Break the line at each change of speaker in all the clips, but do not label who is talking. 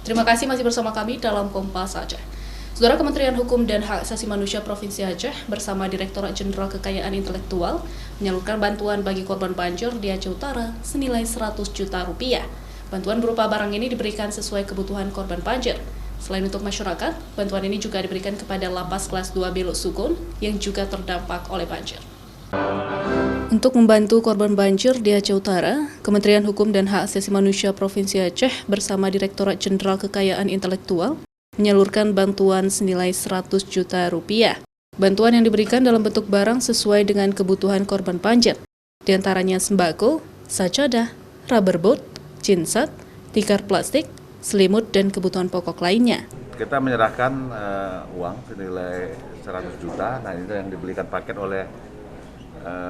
Terima kasih masih bersama kami dalam Kompas Aceh. Saudara, Kementerian Hukum dan Hak Asasi Manusia Provinsi Aceh bersama Direktorat Jenderal Kekayaan Intelektual menyalurkan bantuan bagi korban banjir di Aceh Utara senilai 100 juta rupiah. Bantuan berupa barang ini diberikan sesuai kebutuhan korban banjir. Selain untuk masyarakat, bantuan ini juga diberikan kepada Lapas Kelas 2 Belok Sukun yang juga terdampak oleh banjir. Untuk membantu korban banjir di Aceh Utara, Kementerian Hukum dan Hak Asasi Manusia Provinsi Aceh bersama Direktorat Jenderal Kekayaan Intelektual menyalurkan bantuan senilai 100 juta rupiah. Bantuan yang diberikan dalam bentuk barang sesuai dengan kebutuhan korban banjir, di antaranya sembako, sajadah, rubber boat, cinsat, tikar plastik, selimut, dan kebutuhan pokok lainnya.
Kita menyerahkan uang senilai 100 juta, nah ini yang dibelikan paket oleh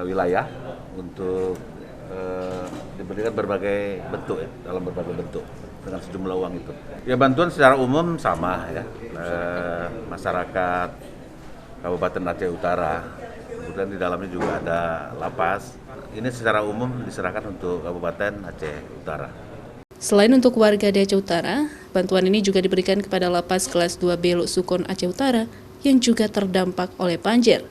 wilayah untuk diberikan berbagai bentuk ya, dalam berbagai bentuk dengan sejumlah uang itu. Ya, bantuan secara umum sama ya, masyarakat Kabupaten Aceh Utara. Kemudian di dalamnya juga ada lapas. Ini secara umum diserahkan untuk Kabupaten Aceh Utara.
Selain untuk warga di Aceh Utara, bantuan ini juga diberikan kepada Lapas Kelas 2 Belok Sukun Aceh Utara yang juga terdampak oleh banjir.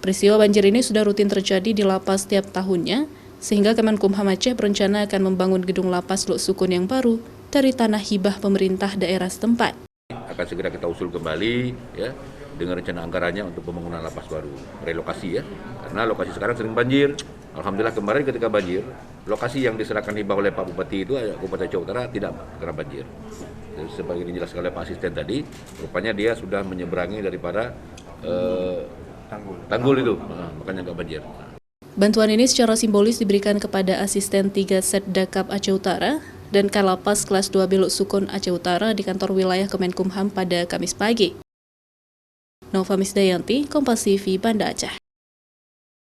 Peristiwa banjir ini sudah rutin terjadi di lapas setiap tahunnya, sehingga Kemenkumham Aceh berencana akan membangun gedung lapas Lok Sukun yang baru dari tanah hibah pemerintah daerah setempat.
Akan segera kita usul kembali ya dengan rencana anggarannya untuk pembangunan lapas baru, relokasi ya. Karena lokasi sekarang sering banjir. Alhamdulillah kemarin ketika banjir, lokasi yang diserahkan hibah oleh Pak Bupati itu Kabupaten Aceh Utara tidak kena banjir. Sebagai dijelaskan oleh Pak Asisten tadi, rupanya dia sudah menyeberangi daripada tanggul itu, makanya nggak banjir.
Bantuan ini secara simbolis diberikan kepada asisten 3 Setdakap Aceh Utara dan Kalapas Kelas 2 Belok Sukun Aceh Utara di kantor wilayah Kemenkumham pada Kamis pagi. Nova Misdayanti, Kompas TV, Banda Aceh.